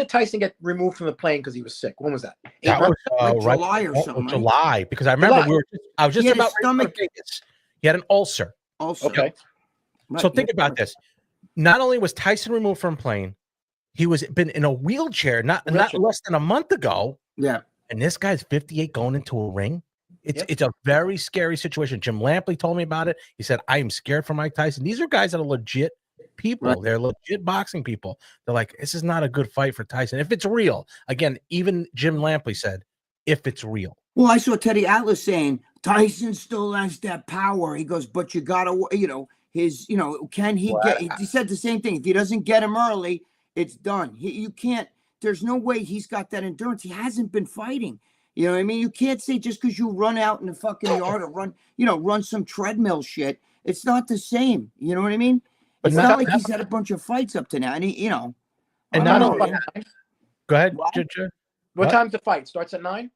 Tyson get removed from the plane because he was sick? When was that? That was like July or something, right? July, because I remember I was just He had a about stomach- Vegas. He had an ulcer. Okay. Right, So think about this. Not only was Tyson removed from plane, he was been in a wheelchair not less than a month ago. Yeah. And this guy's 58 going into a ring. It's a very scary situation. Jim Lampley told me about it. He said, I am scared for Mike Tyson. These are guys that are legit people. Right. They're legit boxing people. They're like, this is not a good fight for Tyson. If it's real. Again, even Jim Lampley said, if it's real. Well, I saw Teddy Atlas saying Tyson still has that power. He goes, but you gotta, you know, can he get? He said the same thing. If he doesn't get him early, it's done. You can't. There's no way he's got that endurance. He hasn't been fighting. You know what I mean? You can't say just because you run out in the fucking yard or run some treadmill shit. It's not the same. You know what I mean? But It's not like he's had a bunch of fights up to now, and he, you know. And I not don't only. know. Go ahead. What time's the fight? Starts at 9?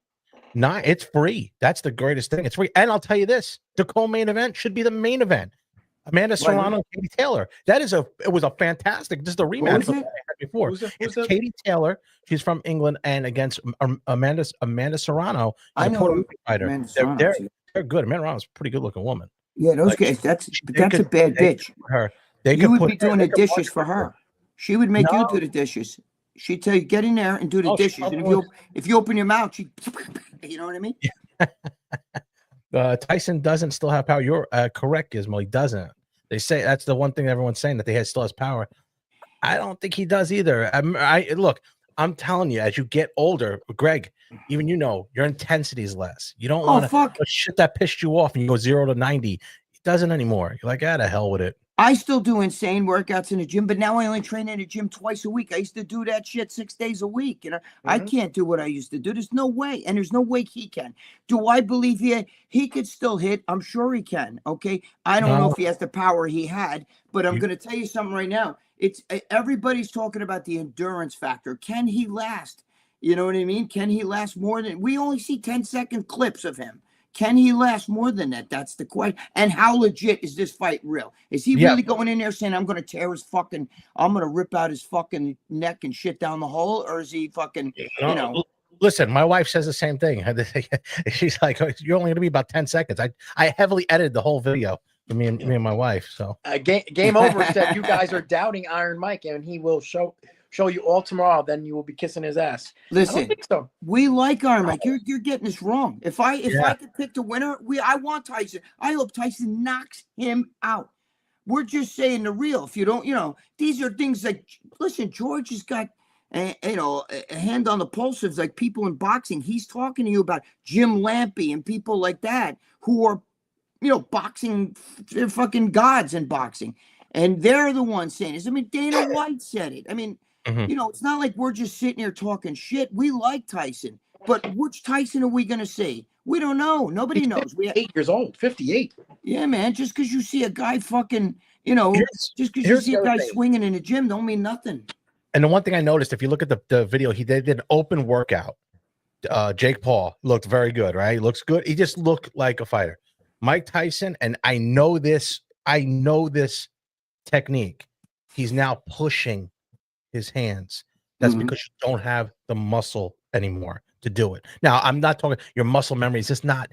9. It's free. That's the greatest thing. It's free. And I'll tell you this: the co-main event should be the main event. Amanda Serrano and Katie Taylor. It was a fantastic. This is the rematch I had before. It's Katie Taylor. She's from England, and against Amanda Serrano. I know a fighter. They're good. Amanda Serrano's a pretty good looking woman. Yeah, those guys. That's a bad bitch. You would be doing the dishes for her. She would make you do the dishes. She'd tell you, get in there and do the dishes. And if you open your mouth, you know what I mean? Tyson doesn't still have power. You're correct, Gizmo. He doesn't. They say that's the one thing everyone's saying, that he still has power. I don't think he does either. Look, I'm telling you, as you get older, Greg, even your intensity is less. You don't want to shit that pissed you off and you go 0 to 90. He doesn't anymore. You're like, the hell with it. I still do insane workouts in the gym, but now I only train in the gym twice a week. I used to do that shit 6 days a week. You know, I can't do what I used to do. There's no way, and there's no way he can. Do I believe he could still hit? I'm sure he can. Okay, I don't know if he has the power he had, but I'm going to tell you something right now. It's everybody's talking about the endurance factor. Can he last? You know what I mean? Can he last more than we only see 10-second clips of him? Can he last more than that? That's the question. And how legit is this fight real? Is he really going in there saying, I'm going to rip out his fucking neck and shit down the hole? Or is he fucking, Listen, my wife says the same thing. She's like, you're only going to be about 10 seconds. I heavily edited the whole video for me and my wife. So Game Over said you guys are doubting Iron Mike, and he will show you all tomorrow. Then you will be kissing his ass. Listen, I don't think so. We like Iron Mike. You're getting this wrong. If I could pick the winner, I want Tyson. I hope Tyson knocks him out. We're just saying the real. If you don't, these are things like, listen, George has got a hand on the pulse of like people in boxing. He's talking to you about Jim Lampley and people like that who are, boxing. They're fucking gods in boxing, and they're the ones saying this. I mean, Dana White said it. I mean. It's not like we're just sitting here talking shit. We like Tyson, but which Tyson are we going to see? We don't know. Nobody knows. 8 years old, 58. Yeah, man. Just because you see a guy fucking, just because you see a guy swinging in the gym don't mean nothing. And the one thing I noticed, if you look at the video, they did an open workout. Jake Paul looked very good, right? He looks good. He just looked like a fighter. Mike Tyson, and I know this I know this technique. He's now pushing his hands. That's because you don't have the muscle anymore to do it. Now, I'm not talking your muscle memory is just not,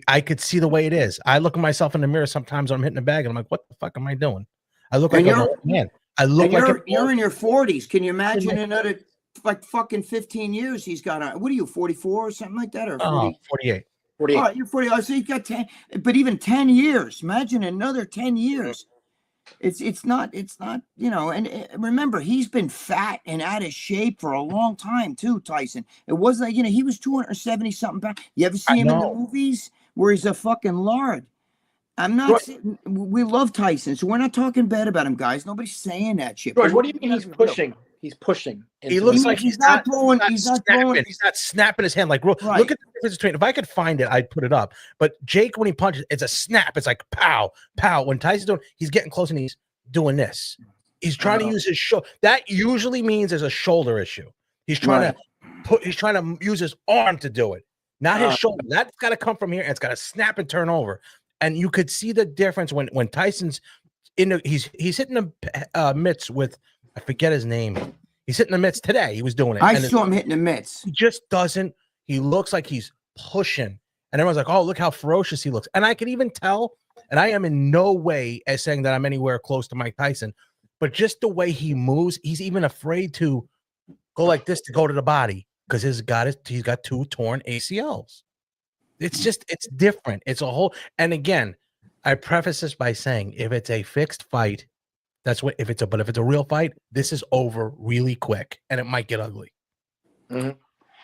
I could see the way it is. I look at myself in the mirror sometimes when I'm hitting the bag and I'm like, what the fuck am I doing? I look like an old man. I look like you're in your 40s. Can you imagine another like fucking 15 years he's got on? What are you, 44 or something like that? Or 40? 48. 48. All right, you're 40. So he's got 10, but even 10 years. Imagine another 10 years. It's not, and remember, he's been fat and out of shape for a long time too, Tyson. It wasn't like, he was 270 something pounds. You ever see him in the movies where he's a fucking lard? I'm not saying, we love Tyson, so we're not talking bad about him, guys. Nobody's saying that shit. George, what do you mean he's pushing? He's pushing. He looks like he's not throwing. He's not throwing. He's not snapping his hand like. Look at the difference between. If I could find it, I'd put it up. But Jake, when he punches, it's a snap. It's like pow, pow. When Tyson's doing, he's getting close and he's doing this. He's trying to use his shoulder. That usually means there's a shoulder issue. He's trying to He's trying to use his arm to do it, not his shoulder. That's got to come from here, and it's got to snap and turn over. And you could see the difference when Tyson's in the. He's hitting the mitts with, I forget his name. He's hitting the mitts today. He was doing it. I saw him hitting the mitts. He just doesn't. He looks like he's pushing. And everyone's like, oh, look how ferocious he looks. And I can even tell, and I am in no way as saying that I'm anywhere close to Mike Tyson, but just the way he moves, he's even afraid to go like this to go to the body because he's got 2 torn ACLs. It's different. It's a whole. And again, I preface this by saying if it's a fixed fight, that's what, if it's a real fight, this is over really quick and it might get ugly.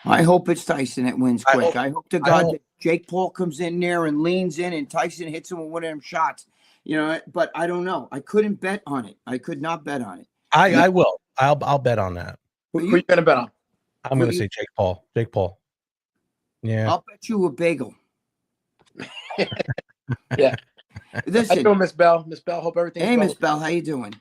I hope it's Tyson that wins quick. I hope to God that Jake Paul comes in there and leans in and Tyson hits him with one of them shots. But I don't know. I couldn't bet on it. I could not bet on it. I will. I'll bet on that. Who are you going to bet on? I'm going to say Jake Paul. Jake Paul. Yeah. I'll bet you a bagel. Yeah. Listen, how you doing, MissBelle? MissBelle, hope everything's Hey, well. MissBelle, how you doing?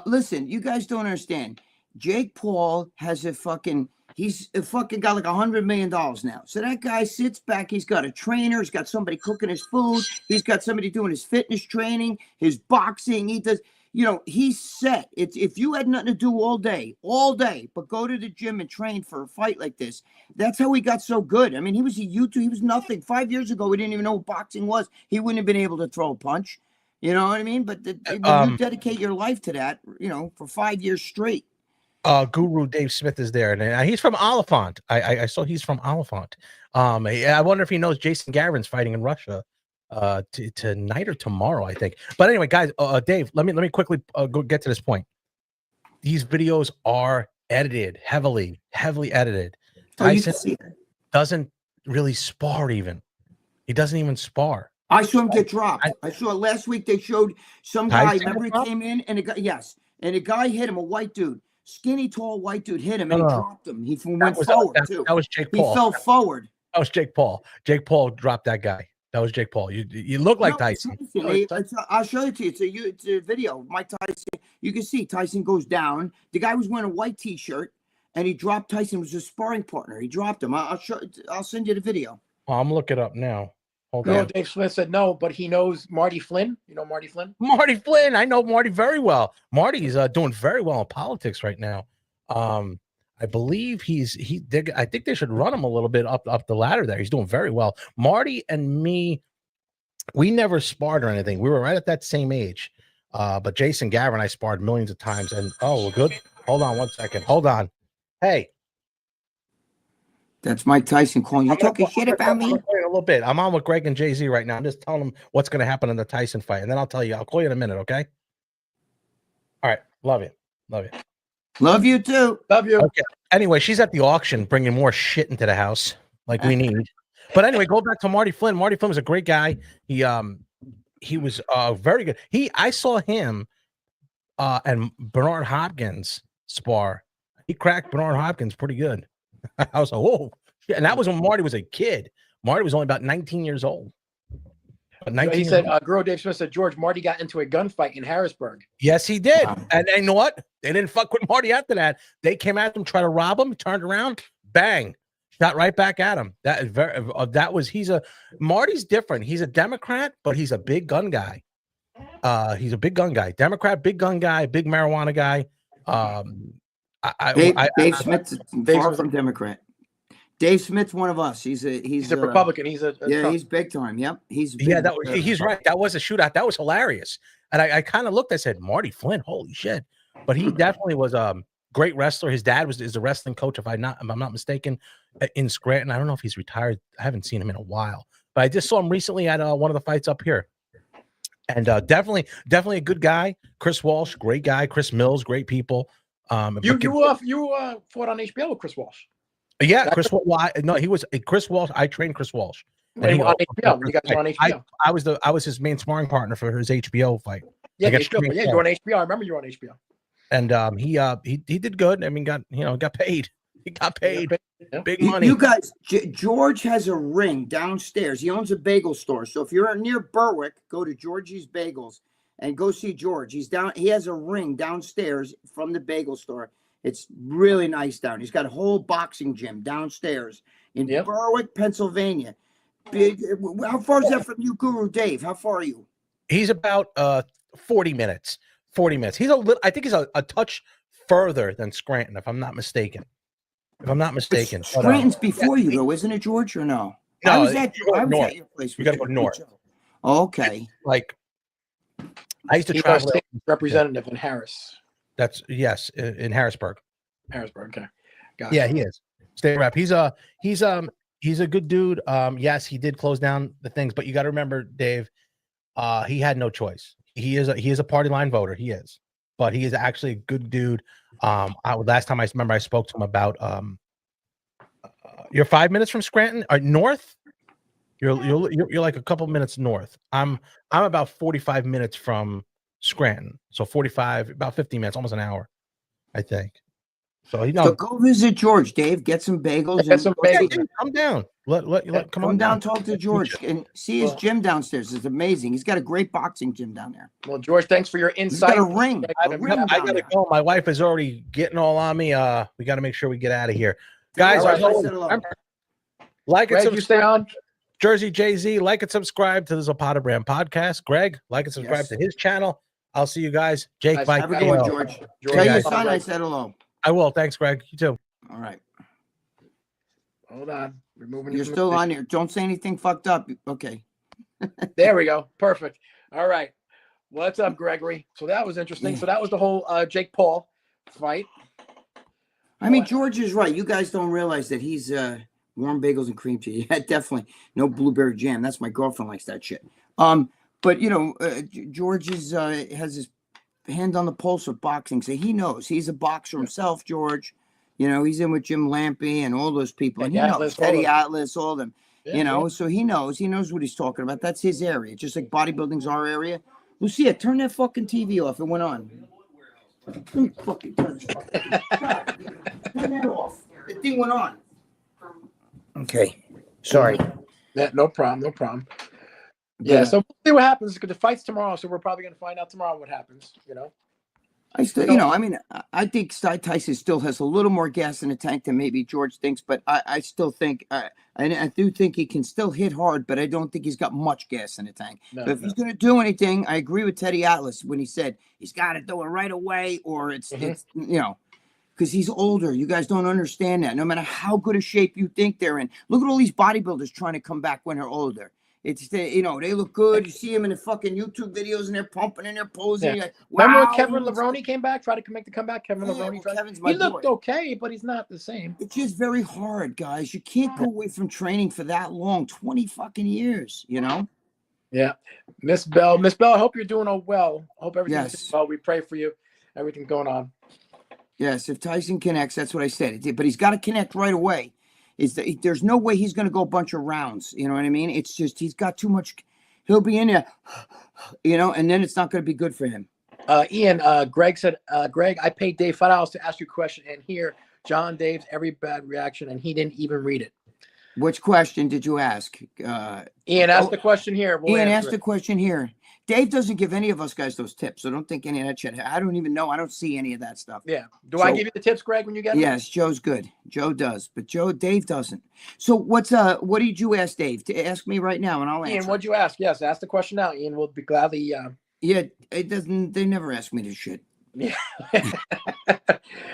Listen, you guys don't understand. Jake Paul has he's got like $100 million now. So that guy sits back. He's got a trainer. He's got somebody cooking his food. He's got somebody doing his fitness training, his boxing. He does, he's set. If you had nothing to do all day, but go to the gym and train for a fight like this, that's how he got so good. I mean, he was a YouTuber. He was nothing. 5 years ago, we didn't even know what boxing was. He wouldn't have been able to throw a punch. You know what I mean? But when you dedicate your life to that, for 5 years straight. Guru Dave Smith is there, and he's from Oliphant. I saw he's from Oliphant. I wonder if he knows Jason Gavin's fighting in Russia tonight or tomorrow, I think. But anyway, guys, Dave, let me quickly go get to this point. These videos are edited, heavily edited. Tyson doesn't really spar even. He doesn't even spar. I saw him get dropped. I saw last week they showed some guy. Remember he came in and a guy hit him, a white dude. Skinny, tall, white dude hit him and he dropped him. He went forward, too. That was Jake Paul. He fell forward. That was Jake Paul. Jake Paul dropped that guy. That was Jake Paul. You look like Tyson. I'll show it to you. It's a video. Mike Tyson. You can see Tyson goes down. The guy was wearing a white T-shirt, and he dropped Tyson. It was his sparring partner. He dropped him. I'll send you the video. Oh, I'm looking it up now. Hold on. on. Dave Smith said no, but he knows Marty Flynn. You know Marty Flynn? Marty Flynn. I know Marty very well. Marty's doing very well in politics right now. I believe I think they should run him a little bit up the ladder there. He's doing very well. Marty and me, we never sparred or anything. We were right at that same age. But Jason Gavin, I sparred millions of times. And we're good. Hold on 1 second. Hold on. Hey. That's Mike Tyson calling you. Talking shit about me? A little bit. I'm on with Greg and Jay-Z right now. I'm just telling them what's going to happen in the Tyson fight. And then I'll tell you. I'll call you in a minute, okay? All right. Love you. Love you. Love you too. Love you. Okay. Anyway, she's at the auction bringing more shit into the house like we need. But anyway, go back to Marty Flynn. Marty Flynn was a great guy. He was very good. I saw him and Bernard Hopkins spar. He cracked Bernard Hopkins pretty good. I was like, whoa. And that was when Marty was a kid. Marty was only about 19 years old. But 19 he said, Girl Dave Smith said, George, Marty got into a gunfight in Harrisburg. Yes, he did. Wow. And you know what? They didn't fuck with Marty after that. They came at him, tried to rob him, turned around, bang, shot right back at him. Marty's different. He's a Democrat, but he's a big gun guy. He's a big gun guy, Democrat, big gun guy, big marijuana guy. Dave Smith's far from Democrat. Dave Smith's one of us. He's a Republican. He's a Trump. He's big time. Yep, he's he's right. That was a shootout. That was hilarious. And I kind of looked. I said, Marty Flynn, holy shit! But he definitely was a great wrestler. His dad is a wrestling coach, if I'm not mistaken, in Scranton. I don't know if he's retired. I haven't seen him in a while, but I just saw him recently at one of the fights up here. And definitely a good guy. Chris Walsh, great guy. Chris Mills, great people. You fought on HBO with Chris Walsh. Yeah, Chris Walsh. No, he was Chris Walsh. I trained Chris Walsh. When you guys were on HBO. I was his main sparring partner for his HBO fight. Yeah, HBO. Yeah, you're on HBO. I remember you were on HBO. And he did good. I mean, got paid. He got paid big money. You guys, George has a ring downstairs. He owns a bagel store. So if you're near Berwick, go to Georgie's Bagels and go see George. He has a ring downstairs from the bagel store. It's really nice down. He's got a whole boxing gym downstairs in Berwick, Pennsylvania. Big. How far is that from you, Guru Dave? How far are you? He's about 40 minutes. 40 minutes. He's a little. I think he's a touch further than Scranton, if I'm not mistaken. Scranton's before you, though, isn't it, George? Or no? No, I was at your place. You got to go north. Okay. Like I used to travel. Representative in Harris. That's in Harrisburg. Okay. Gotcha. Yeah, he is. State rep. He's a good dude. Yes, he did close down the things, but you got to remember, Dave, he had no choice. He is a party line voter. He is, but he is actually a good dude. Last time I spoke to him about you're 5 minutes from Scranton or north. You're like a couple minutes north. I'm about 45 minutes from Scranton, so 45, about 50 minutes, almost an hour, I think. So so go visit George, Dave. Get some bagels. Come down. Come down. Talk to George and see his gym downstairs. It's amazing. He's got a great boxing gym down there. Well, George, thanks for your insight. He's got a ring. I gotta go. My wife is already getting all on me. We got to make sure we get out of here, guys. Like and subscribe. You stay on. Jersey Jay-Z, like and subscribe to the Zapata Brand podcast. Greg, like and subscribe to his channel. I'll see you guys. Jake, bye. Have a good one, George. Tell your son I said hello. I will. Thanks, Greg. You too. All right. Hold on. You're still on here. Don't say anything fucked up. Okay. There we go. Perfect. All right. What's up, Gregory? So that was interesting. So that was the whole Jake Paul fight. I mean, George is right. You guys don't realize that he's warm bagels and cream cheese. Yeah, definitely. No blueberry jam. That's my girlfriend likes that shit. But George has his hand on the pulse of boxing, so he knows. He's a boxer himself, George. He's in with Jim Lampy and all those people, and he knows Teddy Atlas, all of them. So he knows what he's talking about. That's his area, just like bodybuilding's our area. Lucia, turn that fucking TV off. It went on. Let me fucking turn that off. The thing went on. Okay, sorry. Yeah, no problem. Yeah, so we'll see what happens because the fight's tomorrow, so we're probably going to find out tomorrow what happens. I still, I think Tyson still has a little more gas in the tank than maybe George thinks, but I still think, I do think he can still hit hard, but I don't think he's got much gas in the tank. But if he's going to do anything, I agree with Teddy Atlas when he said he's got to do it right away, or it's because he's older. You guys don't understand that. No matter how good a shape you think they're in, look at all these bodybuilders trying to come back when they're older. It's they look good. You see them in the fucking YouTube videos and they're pumping and they're posing. Yeah. Like, wow. Remember when Kevin Levrone came back, tried to make the comeback? Kevin Levrone, he looked okay, but he's not the same. It's just very hard, guys. You can't go away from training for that long, 20 fucking years, Yeah. MissBelle, I hope you're doing all well. I hope everything's well. We pray for you. Everything going on. Yes, if Tyson connects, that's what I said. But he's got to connect right away. There's no way he's going to go a bunch of rounds. You know what I mean? It's just he's got too much. He'll be in there, and then it's not going to be good for him. Ian, Greg said, Greg, I paid Dave $5 to ask you a question, and here, John Dave's every bad reaction, and he didn't even read it. Which question did you ask? Ian, ask the question here. Ian, ask the question here. Dave doesn't give any of us guys those tips, so don't think any of that shit. I don't even know. I don't see any of that stuff. Yeah. I give you the tips, Greg, when you get them? Yes, Joe's good. Joe does, but Dave doesn't. So what did you ask Dave? To ask me right now, and I'll answer. Ian, what'd you ask? Yes, ask the question now. Ian will be gladly Yeah, it doesn't. They never ask me to shit. Yeah.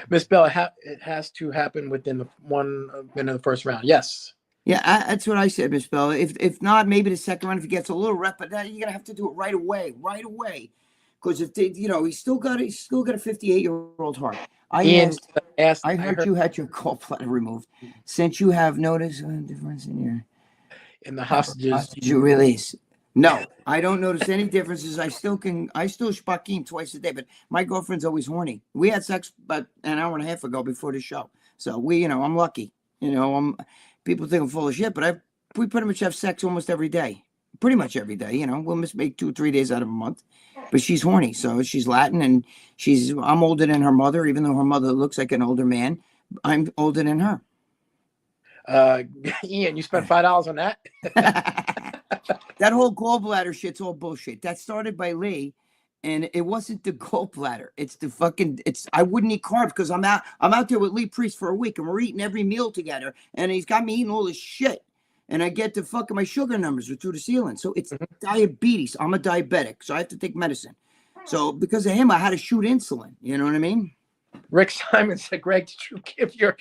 MissBelle, it has to happen within the one minute of the first round. Yes. Yeah, that's what I said, MissBelle. If not, maybe the second round if he gets a little rep, but that you're gonna have to do it right away, because if they, he's still got a 58-year-old heart. Ian asked. I heard you had your gallbladder removed. Since you have noticed a difference in your the hostages you release. No, I don't notice any differences. I still spakim twice a day, but my girlfriend's always horny. We had sex about an hour and a half ago before the show. So I'm lucky. People think I'm full of shit, but we pretty much have sex almost every day. Pretty much every day, we'll just make 2-3 days out of a month. But she's horny, so she's Latin, and I'm older than her mother, even though her mother looks like an older man. I'm older than her. Ian, you spent $5 on that? That whole gallbladder shit's all bullshit. That started by Lee, and it wasn't the gallbladder. It's the fucking. I wouldn't eat carbs because I'm out there with Lee Priest for a week, and we're eating every meal together, and he's got me eating all this shit, and I get the fucking my sugar numbers are through the ceiling. So it's diabetes. I'm a diabetic, so I have to take medicine. So because of him, I had to shoot insulin. You know what I mean? Rick Simon said, "Greg, did you give your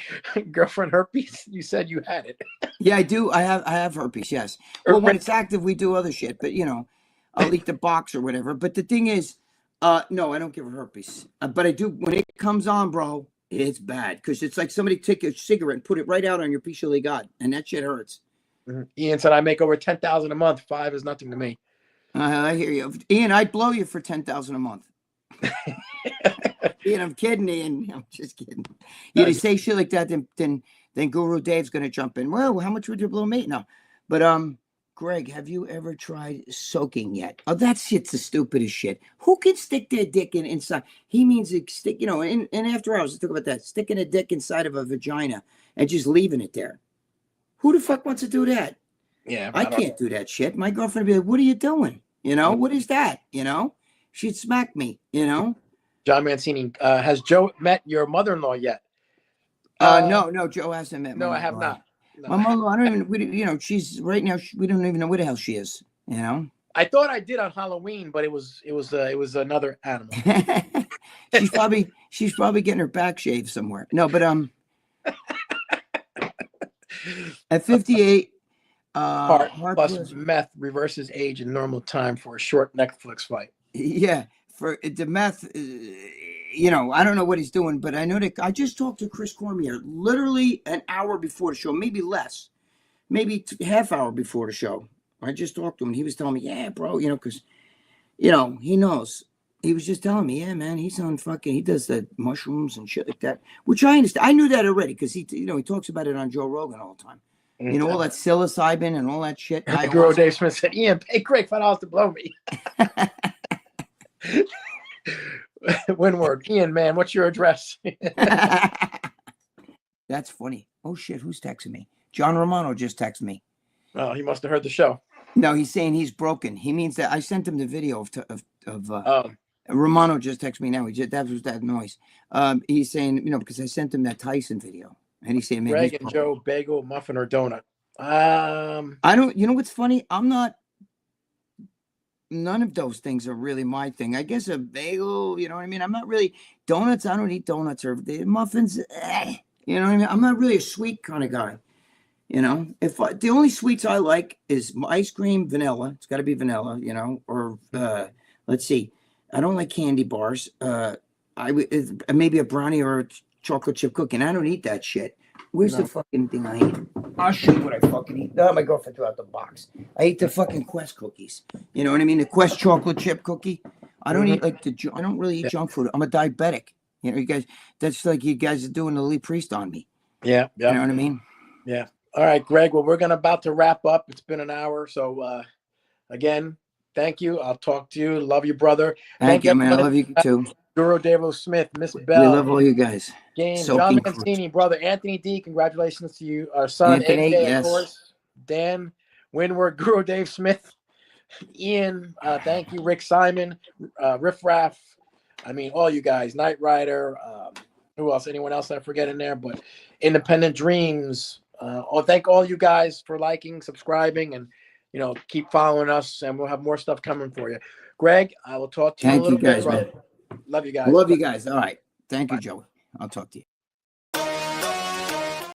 girlfriend herpes? You said you had it." Yeah, I do. I have herpes. Yes. Well, when it's active, we do other shit. But I'll eat the box or whatever. But the thing is, no, I don't give her herpes. But I do when it comes on, bro. It's bad because it's like somebody take a cigarette and put it right out on your piece of legat, and that shit hurts. Ian said, "I make over 10,000 a month. 5 is nothing to me." I hear you, Ian. I'd blow you for 10,000 a month. Ian, I'm kidding, Ian. I'm just kidding. Yeah, they say shit like that, then Guru Dave's gonna jump in. Well, how much would you blow me? No, but Greg, have you ever tried soaking yet? Oh, that shit's the stupidest shit. Who can stick their dick inside? He means stick, in after hours. Let's talk about that. Sticking a dick inside of a vagina and just leaving it there. Who the fuck wants to do that? Yeah, I can't do that shit. My girlfriend would be like, "What are you doing? What is that? She'd smack me. Jon Mancini, has Joe met your mother-in-law yet? No, Joe hasn't met. No, I have not. No. My mother, I don't even. She's right now. We don't even know where the hell she is. I thought I did on Halloween, but it was another animal. she's probably getting her back shaved somewhere. No, but at 58, heart plus meth reverses age in normal time for a short Netflix fight. Yeah, for the meth. I don't know what he's doing, but I know that I just talked to Chris Cormier literally an hour before the show, maybe less, maybe half hour before the show. I just talked to him. He was telling me, yeah, bro, because, he knows. He was just telling me, yeah, man, he's on he does the mushrooms and shit like that, which I understand. I knew that already because he talks about it on Joe Rogan all the time. All that psilocybin and all that shit. Guru Dave Smith said, Ian, pay Greg $5 to blow me. Windward, Ian, man, what's your address? That's funny. Oh shit, who's texting me? John Romano just texted me. Oh, he must have heard the show. No, he's saying he's broken. He means that I sent him the video of Romano just texted me now. That was that noise. He's saying, because I sent him that Tyson video, and he's saying, man, Greg and Joe, bagel, muffin, or donut. I don't. You know what's funny? I'm not. None of those things are really my thing. I guess a bagel, you know what I mean? I'm not really donuts. I don't eat donuts or muffins. You know what I mean? I'm not really a sweet kind of guy. If the only sweets I like is ice cream, vanilla. It's got to be vanilla, or let's see. I don't like candy bars. Maybe a brownie or a chocolate chip cookie. And I don't eat that shit. Where's the fucking thing I eat? I'll show you what I fucking eat. Oh, my girlfriend threw out the box. I eat the fucking Quest cookies. You know what I mean? The Quest chocolate chip cookie. I don't eat I don't really eat junk food. I'm a diabetic. You guys, that's like you guys are doing the Lee Priest on me. Yeah. You know what I mean? Yeah. All right, Greg. Well, we're about to wrap up. It's been an hour. So, again, thank you. I'll talk to you. Love you, brother. Thank you, man. I love you too. Guru Dave Smith, MissBelle. We love all you guys. Jon Mancini, brother Anthony D. Congratulations to you, our son Anthony, AJ, yes. Of course. Dan, Windward, Guru Dave Smith, Ian. Thank you, Rick Simon, Riff Raff. I mean, all you guys. Knight Rider. Who else? Anyone else I forget in there? But Independent Dreams. Thank all you guys for liking, subscribing, and keep following us. And we'll have more stuff coming for you. Greg, I will talk to you in a Thank you little bit, guys, brother. man. Love you I guys. love you guys. All right. Thank you, Joey. I'll talk to you.